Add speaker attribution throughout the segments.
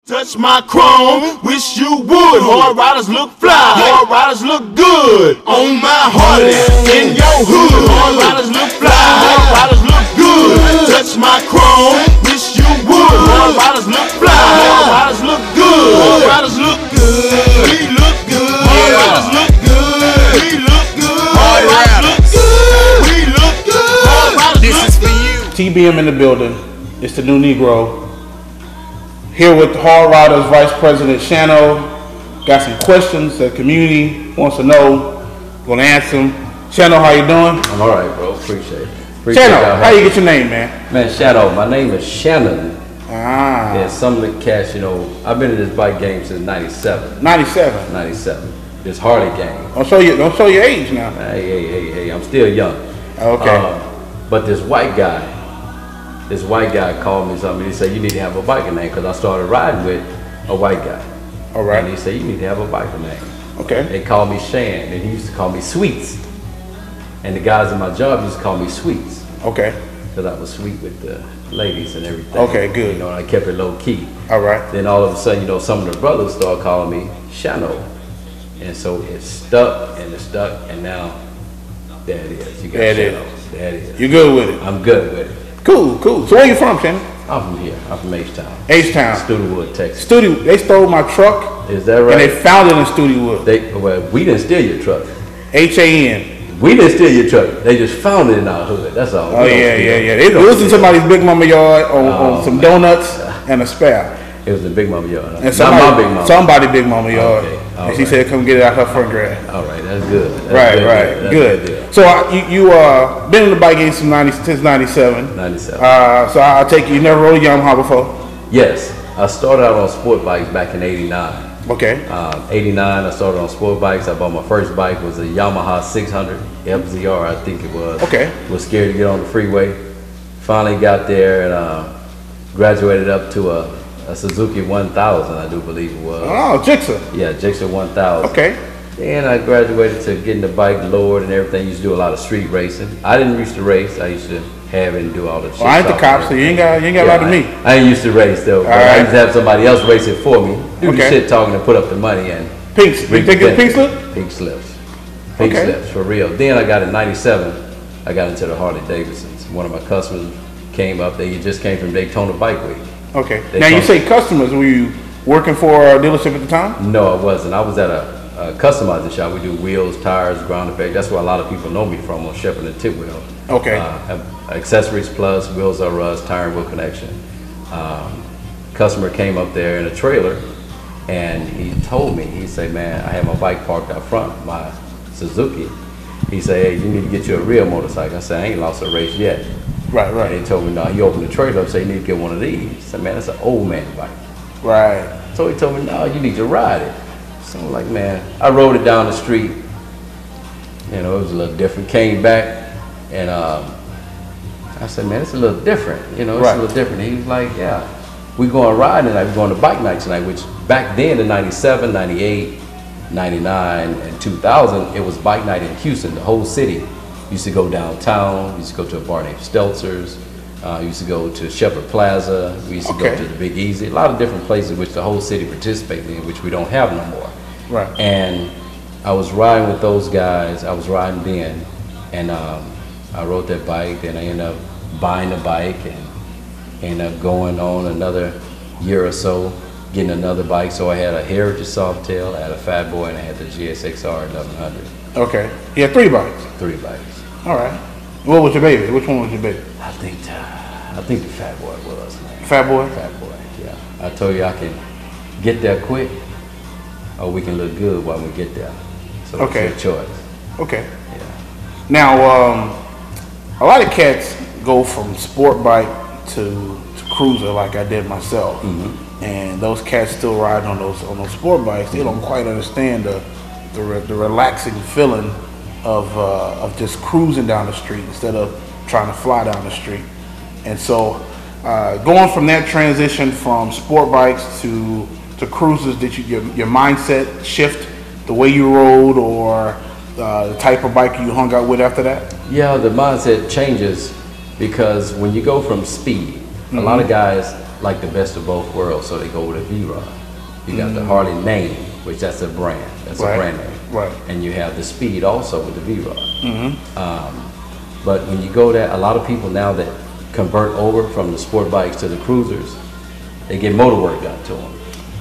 Speaker 1: Touch my chrome, wish you would. Hard riders look fly, hard riders look good. On my Harley, in your hood. Hard riders look fly, hard riders look good. Touch my chrome, wish you would. Hard riders look fly, hard riders look good. Hard riders look good, we look good. Hard riders look good, we look good. Hard riders look good, we look good. Hard riders look good.
Speaker 2: TBM in the building. It's the new Negro. Here with Hard Riders Vice President Shanno. Got some questions that the community wants to know. Gonna answer them. Shanno, how you doing?
Speaker 3: I'm all right, bro. Appreciate it.
Speaker 2: Shanno, how you get your name, man?
Speaker 3: Man, Shanno. My name is Shanel.
Speaker 2: Ah.
Speaker 3: Yeah, some of the cats, you know, I've been in this bike game since '97.
Speaker 2: 97.
Speaker 3: 97. This Harley game.
Speaker 2: Don't show your age now.
Speaker 3: Hey, I'm still young.
Speaker 2: Okay.
Speaker 3: But this white guy called me something. He said, you need to have a biker name, because I started riding with a white guy.
Speaker 2: All right.
Speaker 3: And he said, you need to have a biker name.
Speaker 2: Okay.
Speaker 3: They called me Shan, and he used to call me Sweets. And the guys in my job used to call me Sweets.
Speaker 2: Okay.
Speaker 3: Because I was sweet with the ladies and everything.
Speaker 2: Okay, good.
Speaker 3: You know, and I kept it low key.
Speaker 2: All right.
Speaker 3: Then all of a sudden, you know, some of the brothers started calling me Shanno. And so it stuck, and now there it is. You got
Speaker 2: there it
Speaker 3: Shanno.
Speaker 2: is.
Speaker 3: There it is.
Speaker 2: You good with it?
Speaker 3: I'm good with it.
Speaker 2: Cool. So where you from, Shannon?
Speaker 3: I'm from here. I'm from H-Town.
Speaker 2: H-Town.
Speaker 3: Studewood, Texas.
Speaker 2: They stole my truck.
Speaker 3: Is that right?
Speaker 2: And they found it in Studewood.
Speaker 3: Well, we didn't steal your truck.
Speaker 2: H-A-N.
Speaker 3: We didn't steal your truck. They just found it in our hood. That's all.
Speaker 2: Oh, yeah. It was in somebody's Big Mama yard on some donuts and a spare.
Speaker 3: It was in Big Mama yard. Huh?
Speaker 2: And
Speaker 3: Not my Big Mama.
Speaker 2: Somebody Big Mama yard.
Speaker 3: Okay.
Speaker 2: And she said, "Come get it out her front grass."
Speaker 3: All right, that's good.
Speaker 2: Right. Good. So you been in the bike game since '97.
Speaker 3: 97.
Speaker 2: So I take you never rode a Yamaha before?
Speaker 3: Yes, I started out on sport bikes back in '89.
Speaker 2: Okay.
Speaker 3: 89, I started on sport bikes. I bought my first bike was a Yamaha 600 FZR, I think it was.
Speaker 2: Okay.
Speaker 3: Was scared to get on the freeway. Finally got there and graduated up to a Suzuki 1000, I do believe it was.
Speaker 2: Oh, Jixer.
Speaker 3: Yeah, Jixer 1000.
Speaker 2: Okay.
Speaker 3: And I graduated to getting the bike lowered and everything. Used to do a lot of street racing. I didn't used to race. I used to have it and do all the shit.
Speaker 2: Well, I ain't the cop, so you ain't got a lot of me.
Speaker 3: I ain't used to race though. But I used to have somebody else race it for me. Do the shit talking and put up the money and
Speaker 2: Pinks. You think it's pink slip?
Speaker 3: Pink slips. Pink slips for real. Then I got in '97. I got into the Harley Davidsons. One of my customers came up. They just came from Daytona Bike Week.
Speaker 2: Okay. Now you say customers. Were you working for a dealership at the time?
Speaker 3: No, I wasn't. I was at a customizing shop. We do wheels, tires, ground effect. That's where a lot of people know me from, on Shepherd and Tidwell.
Speaker 2: Okay.
Speaker 3: Accessories plus, wheels are rust, tire and wheel connection. Customer came up there in a trailer, and he told me, he said, man, I had my bike parked out front, my Suzuki. He said, hey, you need to get you a real motorcycle. I said, I ain't lost a race yet.
Speaker 2: Right.
Speaker 3: And he told me, no, he opened the trailer up, said, you need to get one of these. I said, man, that's an old man bike.
Speaker 2: Right.
Speaker 3: So he told me, no, you need to ride it. So I'm like, man, I rode it down the street. You know, it was a little different. Came back, and I said, man, it's a little different. You know, it's a little different. He was like, yeah, we going riding tonight. We're going to bike night tonight, which back then in '97, '98, '99, and 2000, it was bike night in Houston. The whole city used to go downtown. Used to go to a bar named Stelzer's. Used to go to Shepherd Plaza. We used to go to the Big Easy. A lot of different places which the whole city participated in, which we don't have no more.
Speaker 2: Right.
Speaker 3: And I was riding with those guys. I was riding then, and I rode that bike. Then I ended up buying a bike and ended up going on another year or so, getting another bike. So I had a Heritage Softail, I had a Fat Boy, and I had the GSXR 1100.
Speaker 2: Okay. You had 3 bikes?
Speaker 3: 3 bikes.
Speaker 2: All right. What was your baby? Which one was your baby?
Speaker 3: I think the Fat Boy was, man.
Speaker 2: Fat Boy?
Speaker 3: Fat Boy, yeah. I told you I can get there quick, or we can look good while we get there. So it's your choice.
Speaker 2: Okay.
Speaker 3: Yeah.
Speaker 2: Now, a lot of cats go from sport bike to cruiser, like I did myself, and those cats still ride on those sport bikes. They don't quite understand the relaxing feeling of just cruising down the street instead of trying to fly down the street. And so, going from that transition from sport bikes to cruisers, did your mindset shift the way you rode, or the type of bike you hung out with after that?
Speaker 3: Yeah, the mindset changes, because when you go from speed, A lot of guys like the best of both worlds, so they go with a V-Rod. You got the Harley name, which that's a brand. That's a brand name.
Speaker 2: Right.
Speaker 3: And you have the speed also with the V-Rod. But when you go there, a lot of people now that convert over from the sport bikes to the cruisers, they get motor work done to them.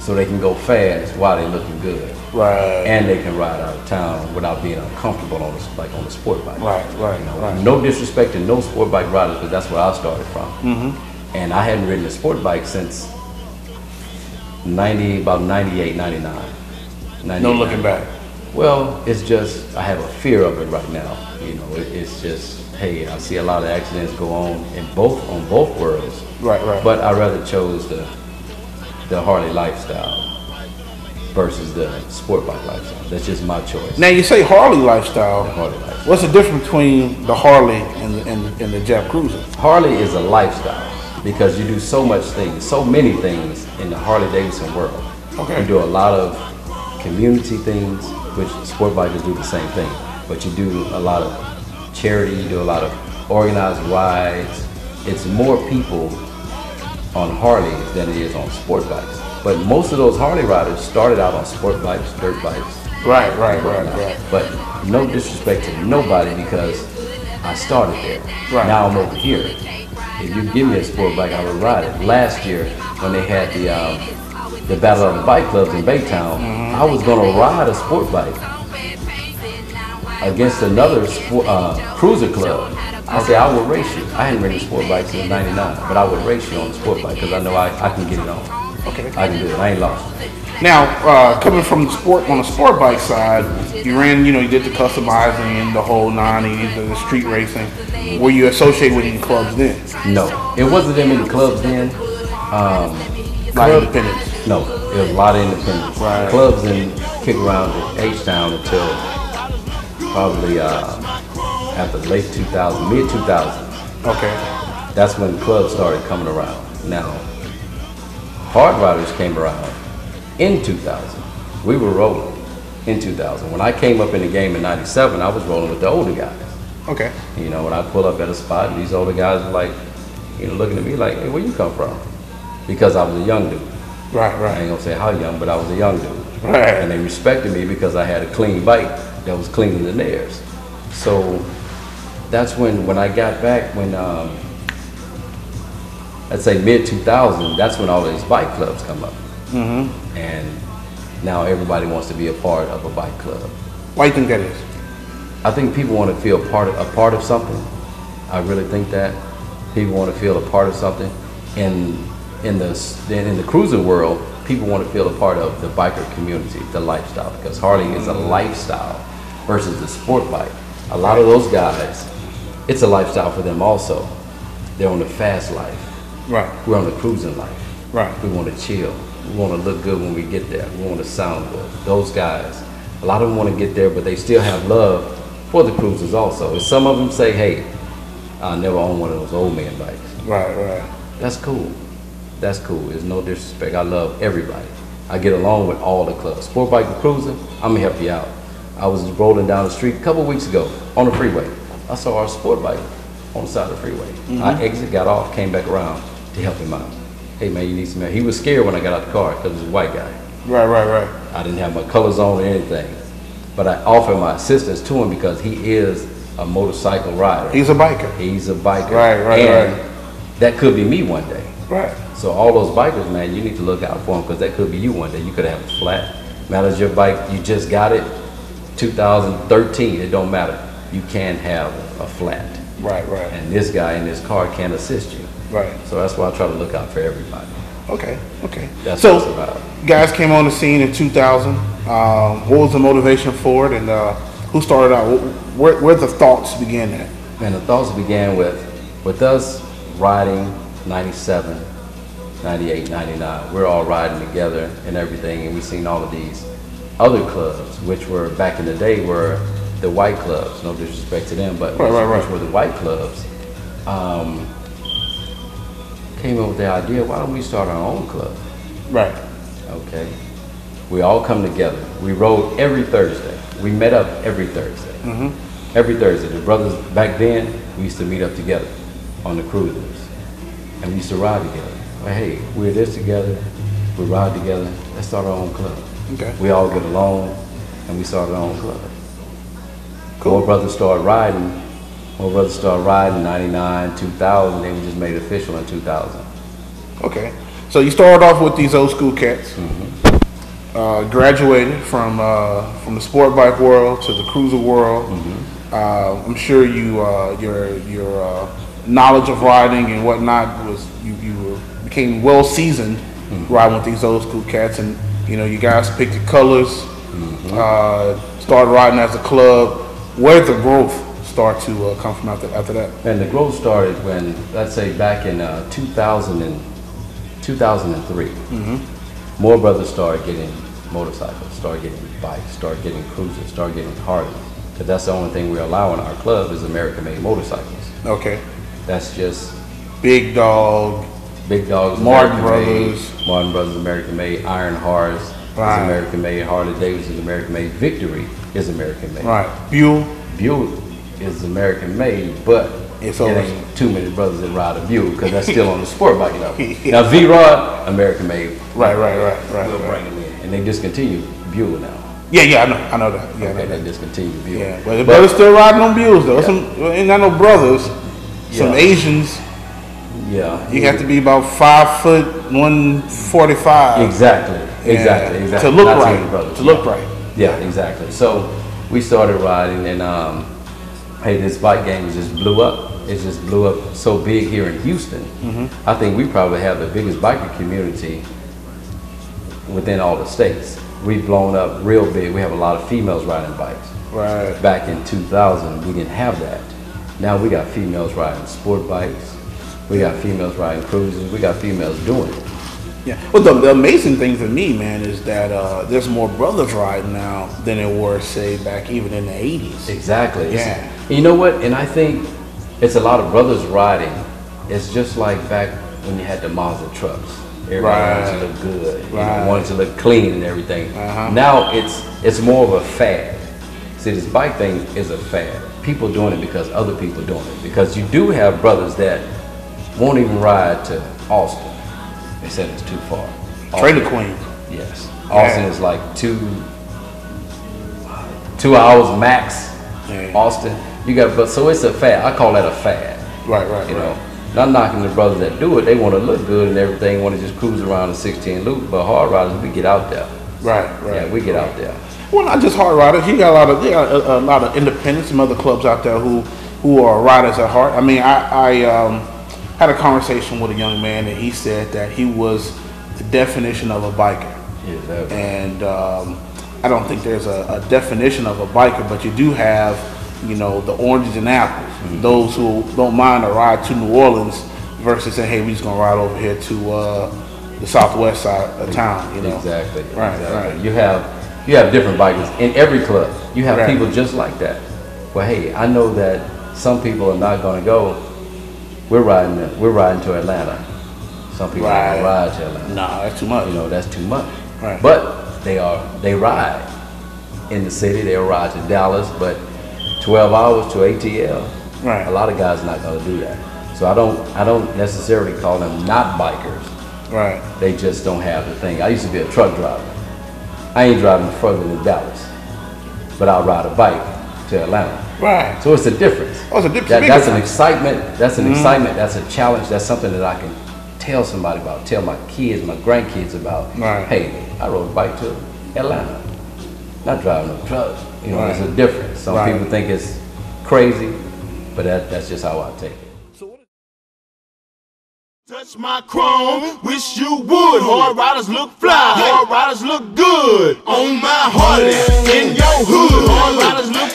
Speaker 3: So they can go fast while they're looking good.
Speaker 2: Right.
Speaker 3: And they can ride out of town without being uncomfortable on the sport bike.
Speaker 2: Right.
Speaker 3: No disrespect to no sport bike riders, but that's where I started from. And I hadn't ridden a sport bike since about 98, 99.
Speaker 2: No looking back.
Speaker 3: Well, it's just, I have a fear of it right now. You know, it's just, hey, I see a lot of accidents go on on both worlds.
Speaker 2: Right.
Speaker 3: But I rather chose the Harley lifestyle versus the sport bike lifestyle. That's just my choice.
Speaker 2: Now you say Harley lifestyle.
Speaker 3: The Harley lifestyle.
Speaker 2: What's the difference between the Harley and the Jap Cruiser?
Speaker 3: Harley is a lifestyle because you do so many things in the Harley Davidson world.
Speaker 2: Okay.
Speaker 3: You do a lot of community things, which sport bikers do the same thing. But you do a lot of charity, you do a lot of organized rides. It's more people on Harleys than it is on sport bikes. But most of those Harley riders started out on sport bikes, dirt bikes.
Speaker 2: Right.
Speaker 3: But no disrespect to nobody because I started there.
Speaker 2: Right.
Speaker 3: Now I'm over here. If you give me a sport bike, I would ride it. Last year, when they had the Battle of the Bike Clubs in Baytown, I was gonna ride a sport bike against another cruiser club. I said, I will race you. I hadn't ridden a sport bike since '99, but I would race you on a sport bike because I know I can get it on.
Speaker 2: Okay.
Speaker 3: I can do it. I ain't lost.
Speaker 2: Now, coming from on the sport bike side, you ran, you did the customizing, the whole 90s, the street racing. Were you associated with any clubs then?
Speaker 3: No, it wasn't that many clubs then.
Speaker 2: Independents?
Speaker 3: No, it was a lot of independents.
Speaker 2: Right.
Speaker 3: Clubs didn't kick around in H-Town until probably after late 2000, mid 2000.
Speaker 2: Okay.
Speaker 3: That's when clubs started coming around. Now, hard riders came around in 2000. We were rolling in 2000. When I came up in the game in '97, I was rolling with the older guys.
Speaker 2: Okay.
Speaker 3: When I pull up at a spot, these older guys were like, looking at me like, hey, where you come from? Because I was a young dude.
Speaker 2: Right.
Speaker 3: I ain't gonna say how young, but I was a young dude.
Speaker 2: Right.
Speaker 3: And they respected me because I had a clean bike that was cleaner than theirs. So that's when I got back, when let's say mid 2000, that's when all of these bike clubs come up. And now everybody wants to be a part of a bike club.
Speaker 2: Why do you think that is?
Speaker 3: I think people want to feel a part of something. I really think that people want to feel a part of something. In the cruiser world, people want to feel a part of the biker community, the lifestyle, because Harley is a lifestyle versus the sport bike. A lot of those guys, it's a lifestyle for them also. They're on the fast life.
Speaker 2: Right.
Speaker 3: We're on the cruising life.
Speaker 2: Right.
Speaker 3: We want to chill. We want to look good when we get there. We want to sound good. Those guys, a lot of them want to get there, but they still have love for the cruisers also. And some of them say, hey, I'll never own one of those old man bikes.
Speaker 2: Right.
Speaker 3: That's cool. That's cool. There's no disrespect. I love everybody. I get along with all the clubs. Sport bike and cruising, I'm gonna help you out. I was rolling down the street a couple weeks ago on the freeway. I saw our sport bike on the side of the freeway. I got off, came back around to help him out. Hey man, you need some help. He was scared when I got out the car because he was a white guy.
Speaker 2: Right.
Speaker 3: I didn't have my colors on or anything. But I offered my assistance to him because he is a motorcycle rider.
Speaker 2: He's a biker.
Speaker 3: He's a biker.
Speaker 2: Right.
Speaker 3: That could be me one day.
Speaker 2: Right.
Speaker 3: So all those bikers, man, you need to look out for them because that could be you one day. You could have a flat. Matters your bike, you just got it, 2013, it don't matter. You can have a flat.
Speaker 2: Right.
Speaker 3: And this guy in this car can assist you.
Speaker 2: Right.
Speaker 3: So that's why I try to look out for everybody.
Speaker 2: Okay.
Speaker 3: That's
Speaker 2: so,
Speaker 3: what it's about.
Speaker 2: Guys came on the scene in 2000. What was the motivation for it, and who started out? Where the thoughts began at?
Speaker 3: Man, the thoughts began with us riding 97, 98, 99. We're all riding together and everything, and we seen all of these other clubs, which were back in the day were the white clubs. No disrespect to them, but which were the white clubs. Came up with the idea, why don't we start our own club?
Speaker 2: Right.
Speaker 3: Okay. We all come together. We rode every Thursday. We met up every Thursday. Every Thursday. The brothers back then, we used to meet up together on the cruisers. and we used to ride together. Like, hey, we're this together, we ride together, let's start our own club.
Speaker 2: Okay.
Speaker 3: We all get along, and we started our own club.
Speaker 2: Cool.
Speaker 3: More brothers started riding. More brothers started riding 99, 2000. Then we just made it official in 2000.
Speaker 2: Okay. So you started off with these old school cats. Graduated from the sport bike world to the cruiser world. I'm sure your knowledge of riding and whatnot was you became well seasoned riding with these old school cats, and you guys picked your colors. Started riding as a club. Where did the growth start to come from after that?
Speaker 3: And the growth started when, let's say, back in 2003. More brothers started getting motorcycles, started getting bikes, started getting cruisers, started getting Harley. Because that's the only thing we allow in our club is American-made motorcycles.
Speaker 2: Okay.
Speaker 3: That's just
Speaker 2: Big Dog,
Speaker 3: Martin
Speaker 2: Brothers,
Speaker 3: American-made, Iron Horse is American-made, Harley Davidson is American-made, Victory is American-made.
Speaker 2: Right. Buell
Speaker 3: is American-made, but it ain't too many brothers that ride a Buell because that's still on the sport bike level. Now V-Rod, American-made.
Speaker 2: Right.
Speaker 3: We'll bring them in, and they discontinued Buell now.
Speaker 2: Yeah, I know that. Yeah,
Speaker 3: okay, they discontinued Buell.
Speaker 2: Yeah, but the brothers still riding on Buells though. Ain't not no brothers. Some Asians.
Speaker 3: Yeah.
Speaker 2: You have to be about 5 foot 145.
Speaker 3: Exactly.
Speaker 2: To look right. To look right.
Speaker 3: Yeah, exactly. So we started riding, and hey, this bike game just blew up. It just blew up so big here in Houston. I think we probably have the biggest biker community within all the states. We've blown up real big. We have a lot of females riding bikes.
Speaker 2: Right.
Speaker 3: Back in 2000, we didn't have that. Now we got females riding sport bikes. We got females riding cruisers. We got females doing it.
Speaker 2: Yeah. Well, the amazing thing for me, man, is that there's more brothers riding now than there were, say, back even in the 80s.
Speaker 3: Exactly.
Speaker 2: Yeah.
Speaker 3: You know what? And I think it's a lot of brothers riding. It's just like back when you had the Mazda trucks. Everybody wanted to look good. Wanted to look clean and everything. Now it's more of a fad. See, this bike thing is a fad. People doing it because other people doing it. Because you do have brothers that won't even ride to Austin. They said it's too far.
Speaker 2: Trailer Queen.
Speaker 3: Yes. Austin is like 2 hours max. Austin. You got, but so it's a fad. I call that a fad.
Speaker 2: Right.
Speaker 3: You know, not knocking the brothers that do it. They want to look good and everything. Want to just cruise around a 16 loop. But hard riders, we get out there.
Speaker 2: Right.
Speaker 3: Yeah, we get out there.
Speaker 2: Well, not just hard riders. You got a lot of independents, some other clubs out there who are riders at heart. I mean, I had a conversation with a young man, and he said that he was the definition of a biker.
Speaker 3: Exactly.
Speaker 2: And I don't think there's a definition of a biker, but you do have, the oranges and apples. Those who don't mind a ride to New Orleans versus saying, hey, we just gonna ride over here to the southwest side of town.
Speaker 3: Exactly.
Speaker 2: Right.
Speaker 3: You have different bikers in every club. You have people just like that. Well, hey, I know that some people are not gonna go. We're riding to Atlanta. Some people don't ride to Atlanta.
Speaker 2: No, that's too much.
Speaker 3: That's too much.
Speaker 2: Right.
Speaker 3: But they ride in the city. They'll ride to Dallas, but 12 hours to ATL.
Speaker 2: Right.
Speaker 3: A lot of guys are not going to do that. So I don't necessarily call them not bikers.
Speaker 2: Right.
Speaker 3: They just don't have the thing. I used to be a truck driver. I ain't driving further than Dallas, but I'll ride a bike to Atlanta.
Speaker 2: Right.
Speaker 3: So it's a difference.
Speaker 2: Oh, it's a difference.
Speaker 3: That's an excitement. That's an excitement. That's a challenge. That's something that I can tell somebody about. Tell my kids, my grandkids about.
Speaker 2: Right.
Speaker 3: Hey, I rode a bike to Atlanta. Not driving a truck. There's a difference. Some people think it's crazy, but that's just how I take it.
Speaker 1: Touch my chrome, wish you would. Hard riders look fly, hard riders look good. On my Harley, in your hood, hard riders look